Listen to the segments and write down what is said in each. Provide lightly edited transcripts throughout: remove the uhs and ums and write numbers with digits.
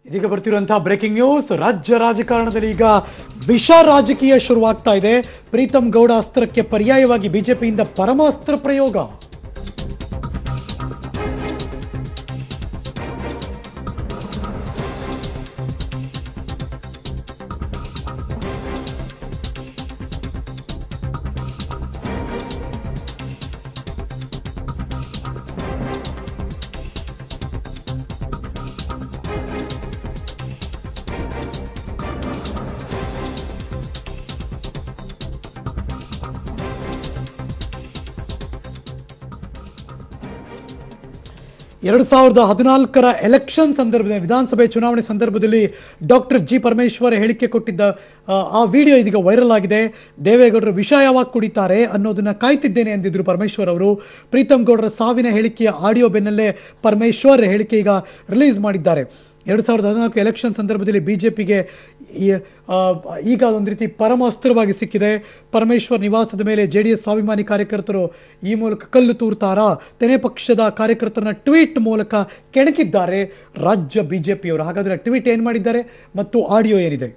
ಇದೀಗ ಬರ್ತಿರುವಂತಹ breaking news. ರಾಜ್ಯ ರಾಜಕಾರಣದಲ್ಲಿ ಈಗ ವಿಷ ರಾಜಕೀಯ ಶುರುವಾಗ್ತಾ ಇದೆ. ಪ್ರೀತಮ್ ಗೌಡ ಅಸ್ತ್ರಕ್ಕೆ ಪರ್ಯಾಯವಾಗಿ ಬಿಜೆಪಿಯಿಂದ ಪರಮಾಸ್ತ್ರ ಪ್ರಯೋಗ. ಎರಡು 2014 ಎಲೆಕ್ಷನ್ ಸಂದರ್ಭದಲ್ಲಿ, ವಿಧಾನಸಭೆ ಚುನಾವಣೆ ಸಂದರ್ಭದಲ್ಲಿ ಡಾಕ್ಟರ್ ಜಿ ಪರಮೇಶ್ವರ್ ಹೇಳಿಕೆ ಕೊಟ್ಟಿದ್ದ ಆ ವಿಡಿಯೋ ಇದೀಗ ವೈರಲ್ ಆಗಿದೆ. ದೇವೇಗೌಡರು ವಿಷ ಯಾವಾಗ ಕುಡಿತಾರೆ ಅನ್ನೋದನ್ನ ಕಾಯ್ತಿದ್ದೇನೆ ಎಂದಿದ್ರು ಪರಮೇಶ್ವರ್ ಅವರು. ಪ್ರೀತಮ್ ಗೌಡರ ಸಾವಿನ ಹೇಳಿಕೆಯ ಆಡಿಯೋ ಬೆನ್ನಲ್ಲೇ ಪರಮೇಶ್ವರ್ ಹೇಳಿಕೆ ಈಗ ರಿಲೀಸ್ ಮಾಡಿದ್ದಾರೆ. 2014 ಎಲೆಕ್ಷನ್ ಸಂದರ್ಭದಲ್ಲಿ ಬಿಜೆಪಿಗೆ ಈಗ ಅದೊಂದು ರೀತಿ ಪರಮ ಅಸ್ತ್ರವಾಗಿ ಸಿಕ್ಕಿದೆ. ಪರಮೇಶ್ವರ್ ನಿವಾಸದ ಮೇಲೆ JDS ಸ್ವಾಭಿಮಾನಿ ಕಾರ್ಯಕರ್ತರು ಈ ಮೂಲಕ ಕಲ್ಲು ತೂರ್ತಾರಾ, ತೆನೆ ಪಕ್ಷದ ಕಾರ್ಯಕರ್ತರನ್ನ ಟ್ವೀಟ್ ಮೂಲಕ ಕೆಣಕಿದ್ದಾರೆ ರಾಜ್ಯ ಬಿಜೆಪಿಯವರು. ಹಾಗಾದರೆ ಟ್ವೀಟ್ ಏನು ಮಾಡಿದ್ದಾರೆ ಮತ್ತು ಆಡಿಯೋ ಏನಿದೆ?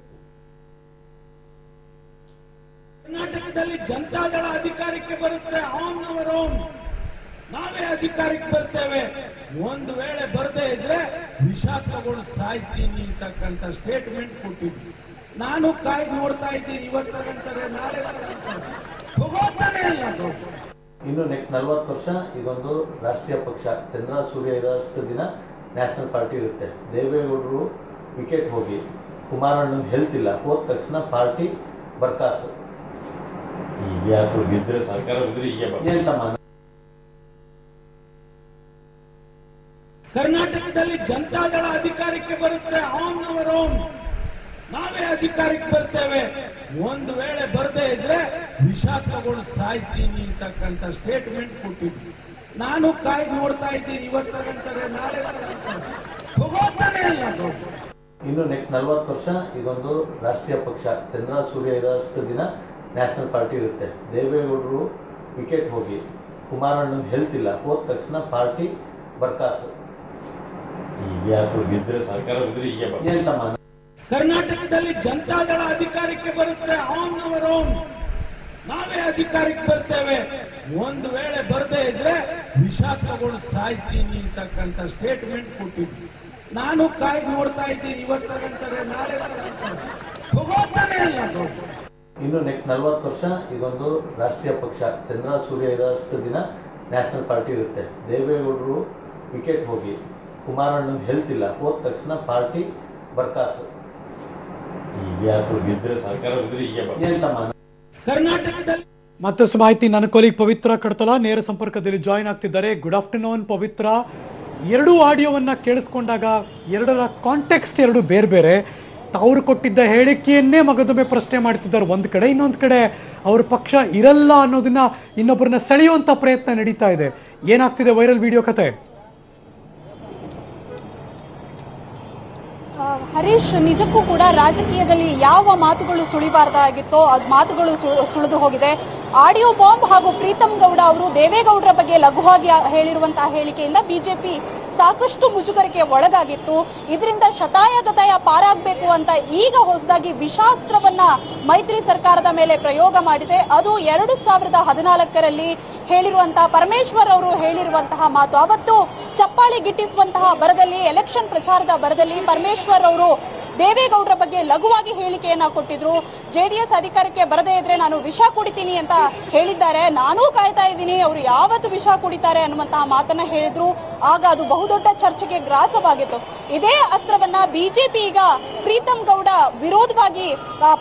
ಕರ್ನಾಟಕದಲ್ಲಿ ಜನತಾದಳ ಅಧಿಕಾರಕ್ಕೆ ಬರುತ್ತೆ, ನಾವೇ ಅಧಿಕಾರಕ್ಕೆ ಬರ್ತೇವೆ, ಒಂದು ವೇಳೆ ಬರದೇ ಇದ್ರೆ ವಿಷ ತಗೊಂಡು ಸಾಯ್ತೀನಿ ಅಂತಕ್ಕಂಥ ಸ್ಟೇಟ್ಮೆಂಟ್ ಕೊಟ್ಟಿದ್ವಿ. ನಾನು ಕಾಯ್ದು ನೋಡ್ತಾ ಇದ್ದೀನಿ, ಇವತ್ತಂತಾರೆ ನಾಳೆ ತಗೋತಾನೆ ಇಲ್ಲ. ಇನ್ನು ನೆಕ್ಸ್ಟ್ 40 ವರ್ಷ ಇದೊಂದು ರಾಷ್ಟ್ರೀಯ ಪಕ್ಷ, ಚಂದ್ರ ಸೂರ್ಯ ಇರೋಷ್ಟು ದಿನ ನ್ಯಾಷನಲ್ ಪಾರ್ಟಿ ಇರುತ್ತೆ. ದೇವೇಗೌಡರು ವಿಕೆಟ್ ಹೋಗಿ ಕುಮಾರಣ್ಣನ ಹೆಲ್ತ್ ಇಲ್ಲ, ಹೋದ ತಕ್ಷಣ ಪಾರ್ಟಿ ಬರ್ಕಾಸು. ಕರ್ನಾಟಕದಲ್ಲಿ ಜನತಾದಳ ಅಧಿಕಾರಕ್ಕೆ ಬರುತ್ತೆ, ನಾವೇ ಅಧಿಕಾರಕ್ಕೆ ಬರ್ತೇವೆ, ಒಂದು ವೇಳೆ ಬರದೇ ಇದ್ರೆ ವಿಷ ತಗೊಂಡು ಸಾಯ್ತೀನಿ ಅಂತಕ್ಕಂಥ ಸ್ಟೇಟ್ಮೆಂಟ್ ಕೊಟ್ಟಿದ್ವಿ. ನಾನು ಕಾಯ್ದು ನೋಡ್ತಾ ಇದ್ದೀನಿ, ಇವತ್ತಂತಾರೆ ನಾಳೆ ತಗೋತಾನೆ ಇಲ್ಲ. ಇನ್ನು ನೆಕ್ಸ್ಟ್ 40 ವರ್ಷ ಇದೊಂದು ರಾಷ್ಟ್ರೀಯ ಪಕ್ಷ, ಚಂದ್ರ ಸೂರ್ಯ ಇರೋಷ್ಟು ದಿನ ನ್ಯಾಷನಲ್ ಪಾರ್ಟಿ ಇರುತ್ತೆ. ದೇವೇಗೌಡರು ವಿಕೆಟ್ ಹೋಗಿ ಕುಮಾರಣ್ಣನ ಹೆಲ್ತ್ ಇಲ್ಲ, ಹೋದ ತಕ್ಷಣ ಪಾರ್ಟಿ ಬರ್ಕಾಸು. ಕರ್ನಾಟಕದಲ್ಲಿ ಜನತಾದಳ ಅಧಿಕಾರಕ್ಕೆ ಬರುತ್ತೆ, ನಾವೇ ಅಧಿಕಾರಕ್ಕೆ ಬರ್ತೇವೆ, ಒಂದು ವೇಳೆ ಬರದೇ ಇದ್ರೆ ವಿಷ ತಗೊಂಡು ಸಾಯ್ತೀನಿ ಅಂತಕ್ಕಂಥ ಸ್ಟೇಟ್ಮೆಂಟ್ ಕೊಟ್ಟಿದ್ವಿ. ನಾನು ಕಾಯ್ದು ನೋಡ್ತಾ ಇದ್ದೀನಿ, ಇವತ್ತಂತಾರೆ ನಾಳೆ ತಗೋತಾನೆ ಇಲ್ಲ. ಇನ್ನು ನೆಕ್ಸ್ಟ್ 40 ವರ್ಷ ಇದೊಂದು ರಾಷ್ಟ್ರೀಯ ಪಕ್ಷ, ಚಂದ್ರ ಸೂರ್ಯ ಇರೋಷ್ಟು ದಿನ ನ್ಯಾಷನಲ್ ಪಾರ್ಟಿ ಇರುತ್ತೆ. ದೇವೇಗೌಡರು ವಿಕೆಟ್ ಹೋಗಿ ಕುಮಾರಣ್ಣನ ಹೆಲ್ತ್ ಇಲ್ಲ, ಹೋದ ತಕ್ಷಣ ಪಾರ್ಟಿ ಬರ್ಕಾಸು. ಕರ್ನಾಟಕದಲ್ಲಿ ಮತ್ತಷ್ಟು ಮಾಹಿತಿ ನನ್ನ ಕೊಲೀಗ್ ಪವಿತ್ರ ಕಡ್ತಲ ನೇರ ಸಂಪರ್ಕದಲ್ಲಿ ಜಾಯಿನ್ ಆಗ್ತಿದ್ದಾರೆ. ಗುಡ್ ಆಫ್ಟರ್ನೂನ್ ಪವಿತ್ರ. ಎರಡೂ ಆಡಿಯೋವನ್ನು ಕೇಳಿಸ್ಕೊಂಡಾಗ ಎರಡರ ಕಾಂಟೆಕ್ಸ್ಟ್ ಎರಡು ಬೇರೆ ಬೇರೆ. ಅವರು ಕೊಟ್ಟಿದ್ದ ಹೇಳಿಕೆಯನ್ನೇ ಮಗದೊಮ್ಮೆ ಪ್ರಶ್ನೆ ಮಾಡ್ತಿದ್ದಾರೆ ಒಂದು ಕಡೆ, ಇನ್ನೊಂದು ಕಡೆ ಅವ್ರ ಪಕ್ಷ ಇರಲ್ಲ ಅನ್ನೋದನ್ನ ಇನ್ನೊಬ್ಬರನ್ನ ಸೆಳೆಯುವಂಥ ಪ್ರಯತ್ನ ನಡೀತಾ ಇದೆ. ಏನಾಗ್ತಿದೆ ವೈರಲ್ ವಿಡಿಯೋ ಕತೆ? ಹರೀಶ್, ನಿಜಕ್ಕೂ ಕೂಡ ರಾಜಕೀಯದಲ್ಲಿ ಯಾವ ಮಾತುಗಳು ಸುಳಿಬಾರ್ದಾಗಿತ್ತೋ ಅದು ಮಾತುಗಳು ಸುಳಿದು ಹೋಗಿದೆ. ಆಡಿಯೋ ಬಾಂಬ್ ಹಾಗೂ ಪ್ರೀತಮ್ ಗೌಡ ಅವರು ದೇವೇಗೌಡರ ಬಗ್ಗೆ ಲಘುವಾಗಿ ಹೇಳಿರುವಂತಹ ಹೇಳಿಕೆಯಿಂದ ಬಿಜೆಪಿ ಸಾಕಷ್ಟು ಮುಜುಗರಕ್ಕೆ ಒಳಗಾಗಿತ್ತು. ಇದರಿಂದ ಶತಾಯಗತಾಯ ಪಾರಾಗಬೇಕು ಅಂತ ಈಗ ಹೊಸದಾಗಿ ವಿಷಾಸ್ತ್ರವನ್ನ ಮೈತ್ರಿ ಸರ್ಕಾರದ ಮೇಲೆ ಪ್ರಯೋಗ ಮಾಡಿದೆ. ಅದು 2014ರಲ್ಲಿ ಹೇಳಿರುವಂತಹ ಪರಮೇಶ್ವರ್ ಅವರು ಹೇಳಿರುವಂತಹ ಮಾತು. ಅವತ್ತು ಚಪ್ಪಾಳಿ ಗಿಟ್ಟಿಸುವಂತಹ ಬರದಲ್ಲಿ, ಎಲೆಕ್ಷನ್ ಪ್ರಚಾರದ ಬರದಲ್ಲಿ ಪರಮೇಶ್ವರ್ ಅವರು ದೇವೇಗೌಡರ ಬಗ್ಗೆ ಲಘುವಾಗಿ ಹೇಳಿಕೆಯನ್ನ ಕೊಟ್ಟಿದ್ರು. JDS ಅಧಿಕಾರಕ್ಕೆ ಬರದೇ ಇದ್ರೆ ನಾನು ವಿಷ ಕುಡಿತೀನಿ ಅಂತ ಹೇಳಿದ್ದಾರೆ. ನಾನೂ ಕಾಯ್ತಾ ಇದ್ದೀನಿ ಅವರು ಯಾವತ್ತು ವಿಷ ಕುಡಿತಾರೆ ಅನ್ನುವಂತಹ ಮಾತನ್ನ ಹೇಳಿದ್ರು. ಆಗ ಅದು ಬಹುದೊಡ್ಡ ಚರ್ಚೆಗೆ ಗ್ರಾಸವಾಗಿತ್ತು. ಇದೇ ಅಸ್ತ್ರವನ್ನ ಬಿಜೆಪಿ ಈಗ ಪ್ರೀತಮ್ ಗೌಡ ವಿರೋಧವಾಗಿ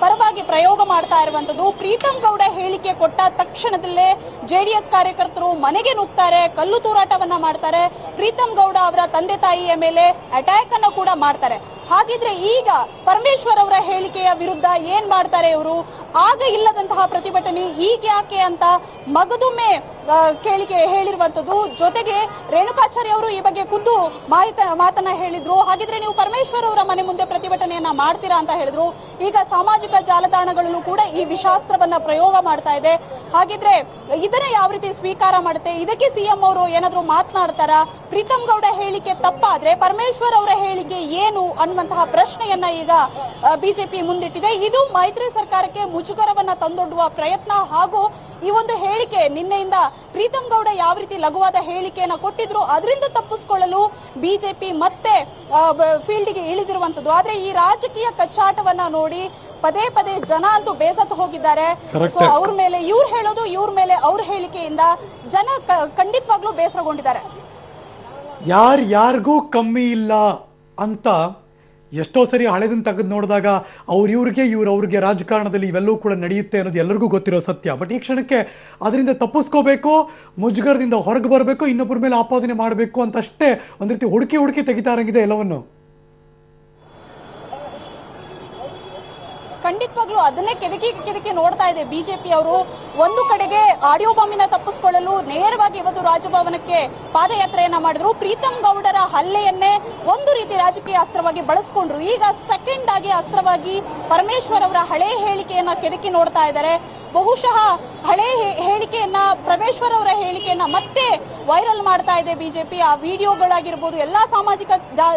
ಪರವಾಗಿ ಪ್ರಯೋಗ ಮಾಡ್ತಾ ಇರುವಂತದ್ದು. ಪ್ರೀತಮ್ ಗೌಡ ಹೇಳಿಕೆ ಕೊಟ್ಟ ತಕ್ಷಣದಲ್ಲೇ JDS ಕಾರ್ಯಕರ್ತರು ಮನೆಗೆ ನುಗ್ತಾರೆ, ಕಲ್ಲು ತೂರಾಟವನ್ನ ಮಾಡ್ತಾರೆ, ಪ್ರೀತಮ್ ಗೌಡ ಅವರ ತಂದೆ ತಾಯಿಯ ಮೇಲೆ ಅಟ್ಯಾಕ್ ಅನ್ನು ಕೂಡ ಮಾಡ್ತಾರೆ. ಹಾಗಿದ್ರೆ ಈಗ ಪರಮೇಶ್ವರ್ ಅವರ ಹೇಳಿಕೆಯ ವಿರುದ್ಧ ಏನ್ ಮಾಡ್ತಾರೆ ಇವರು? ಆಗ ಇಲ್ಲದಂತಹ ಪ್ರತಿಭಟನೆ ಈಗ ಯಾಕೆ ಅಂತ ಮಗದೊಮ್ಮೆ ಹೇಳಿರುವಂತದ್ದು. ಜೊತೆಗೆ ರೇಣುಕಾಚಾರ್ಯ ಅವರು ಈ ಬಗ್ಗೆ ಖುದ್ದು ಮಾತನ್ನ ಹೇಳಿದ್ರು. ಹಾಗಿದ್ರೆ ನೀವು ಪರಮೇಶ್ವರ್ ಅವರ ಮನೆ ಮುಂದೆ ಪ್ರತಿಭಟನೆಯನ್ನ ಮಾಡ್ತೀರಾ ಅಂತ ಹೇಳಿದ್ರು. ಈಗ ಸಾಮಾಜಿಕ ಜಾಲತಾಣಗಳಲ್ಲೂ ಕೂಡ ಈ ವಿಷಾಸ್ತ್ರವನ್ನ ಪ್ರಯೋಗ ಮಾಡ್ತಾ ಇದೆ. ಹಾಗಿದ್ರೆ ಇದನ್ನ ಯಾವ ರೀತಿ ಸ್ವೀಕಾರ ಮಾಡುತ್ತೆ? ಇದಕ್ಕೆ ಸಿಎಂ ಅವರು ಏನಾದ್ರು ಮಾತನಾಡ್ತಾರಾ? ಪ್ರೀತಮ್ ಗೌಡ ಹೇಳಿಕೆ ತಪ್ಪಾದ್ರೆ ಪರಮೇಶ್ವರ್ ಅವರ ಹೇಳಿಕೆ ಏನು ಅನ್ನುವಂತಹ ಪ್ರಶ್ನೆಯನ್ನ ಈಗ ಬಿಜೆಪಿ ಮುಂದಿಟ್ಟಿದೆ. ಇದು ಮೈತ್ರಿ ಸರ್ಕಾರಕ್ಕೆ ಮುಜುಗರವನ್ನ ತಂದೊಡ್ಡುವ ಪ್ರಯತ್ನ. ಹಾಗೂ ಈ ಒಂದು ಹೇಳಿಕೆ ನಿನ್ನೆಯಿಂದ ಪ್ರೀತಮ್ ಗೌಡ ಯಾವ ರೀತಿ ಲಘುವಾದ ಹೇಳಿಕೆಯನ್ನ ಕೊಟ್ಟಿದ್ರು ಅದರಿಂದ ತಪ್ಪಿಸಿಕೊಳ್ಳಲು ಬಿಜೆಪಿ ಮತ್ತೆ ಫೀಲ್ಡ್ಗೆ ಇಳಿದಿರುವಂತದ್ದು. ಆದ್ರೆ ಈ ರಾಜಕೀಯ ಕಚ್ಚಾಟವನ್ನ ನೋಡಿ ಪದೇ ಪದೇ ಜನ ಅಂತೂ ಬೇಸತ್ತು ಹೋಗಿದ್ದಾರೆ. ಸೊ ಅವ್ರ ಮೇಲೆ ಇವ್ರು ಹೇಳೋದು, ಇವ್ರ ಮೇಲೆ ಅವ್ರ ಹೇಳಿಕೆಯಿಂದ ಜನ ಖಂಡಿತವಾಗ್ಲೂ ಬೇಸರಗೊಂಡಿದ್ದಾರೆ. ಯಾರಿಗೂ ಕಮ್ಮಿ ಇಲ್ಲ ಅಂತ ಎಷ್ಟೋ ಸರಿ ಹಳೆದನ್ನು ತೆಗೆದು ನೋಡಿದಾಗ ಅವ್ರಿಗೆ ರಾಜಕಾರಣದಲ್ಲಿ ಇವೆಲ್ಲವೂ ಕೂಡ ನಡೆಯುತ್ತೆ ಅನ್ನೋದು ಎಲ್ಲರಿಗೂ ಗೊತ್ತಿರೋ ಸತ್ಯ. ಬಟ್ ಈ ಕ್ಷಣಕ್ಕೆ ಅದರಿಂದ ತಪ್ಪಿಸ್ಕೋಬೇಕು, ಮುಜುಗರದಿಂದ ಹೊರಗೆ ಬರಬೇಕು, ಇನ್ನೊಬ್ಬರ ಮೇಲೆ ಆಪಾದನೆ ಮಾಡಬೇಕು ಅಂತ ಅಷ್ಟೇ ಒಂದು ರೀತಿ ಹುಡುಕಿ ತೆಗಿತಾರಂಗಿದೆ ಎಲ್ಲವನ್ನು. ಖಂಡಿತವಾಗ್ಲೂ ಅದನ್ನೇ ಕೆದಕಿ ನೋಡ್ತಾ ಇದೆ ಬಿಜೆಪಿ ಅವರು. ಒಂದು ಕಡೆಗೆ ಆಡಿಯೋ ಬಾಂಬಿನ ತಪ್ಪಿಸಿಕೊಳ್ಳಲು ನೇರವಾಗಿ ಇವತ್ತು ರಾಜಭವನಕ್ಕೆ ಪಾದಯಾತ್ರೆಯನ್ನ ಮಾಡಿದ್ರು. ಪ್ರೀತಮ್ ಗೌಡರ ಹಲ್ಲೆಯನ್ನೇ ಒಂದು ರೀತಿ ರಾಜಕೀಯ ಅಸ್ತ್ರವಾಗಿ ಬಳಸ್ಕೊಂಡ್ರು. ಈಗ ಸೆಕೆಂಡ್ ಆಗಿ ಅಸ್ತ್ರವಾಗಿ ಪರಮೇಶ್ವರ್ ಅವರ ಹಳೆ ಹೇಳಿಕೆಯನ್ನ ಕೆದಕಿ ನೋಡ್ತಾ ಇದ್ದಾರೆ. ಬಹುಶಃ ಹಳೆ ಹೇಳಿಕೆಯನ್ನ, ಪರಮೇಶ್ವರ್ ಅವರ ಹೇಳಿಕೆಯನ್ನ ಮತ್ತೆ ವೈರಲ್ ಮಾಡ್ತಾ ಇದೆ ಬಿಜೆಪಿ. ಆ ವಿಡಿಯೋಗಳಾಗಿರ್ಬೋದು ಎಲ್ಲಾ ಸಾಮಾಜಿಕ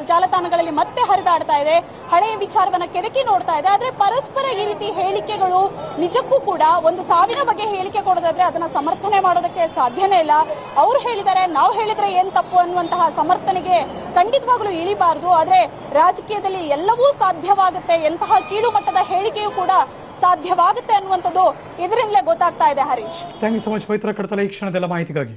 ಜಾಲತಾಣಗಳಲ್ಲಿ ಮತ್ತೆ ಹರಿದಾಡ್ತಾ ಇದೆ. ಹಳೆಯ ವಿಚಾರವನ್ನ ಕೆದಕಿ ನೋಡ್ತಾ ಇದೆ. ಆದ್ರೆ ಪರಸ್ಪರ ಈ ರೀತಿ ಹೇಳಿಕೆಗಳು ನಿಜಕ್ಕೂ ಕೂಡ ಒಂದು ಸಾವಿನ ಬಗ್ಗೆ ಹೇಳಿಕೆ ಕೊಡೋದಾದ್ರೆ ಅದನ್ನ ಸಮರ್ಥನೆ ಮಾಡೋದಕ್ಕೆ ಸಾಧ್ಯನೇ ಇಲ್ಲ. ಅವ್ರು ಹೇಳಿದ್ದಾರೆ, ನಾವು ಹೇಳಿದ್ರೆ ಏನ್ ತಪ್ಪು ಅನ್ನುವಂತಹ ಸಮರ್ಥನೆಗೆ ಖಂಡಿತವಾಗ್ಲೂ ಇಳಿಬಾರ್ದು. ಆದ್ರೆ ರಾಜಕೀಯದಲ್ಲಿ ಎಲ್ಲವೂ ಸಾಧ್ಯವಾಗುತ್ತೆ, ಎಂತಹ ಕೀಳು ಮಟ್ಟದ ಹೇಳಿಕೆಯೂ ಕೂಡ ಸಾಧ್ಯವಾಗುತ್ತೆ ಅನ್ನುವಂಥದ್ದು ಇದರಿಂದಲೇ ಗೊತ್ತಾಗ್ತಾ ಇದೆ. Harish, thank you so much Pavithra Kadatala ಈ ಕ್ಷಣದೆಲ್ಲ ಮಾಹಿತಿಗಾಗಿ.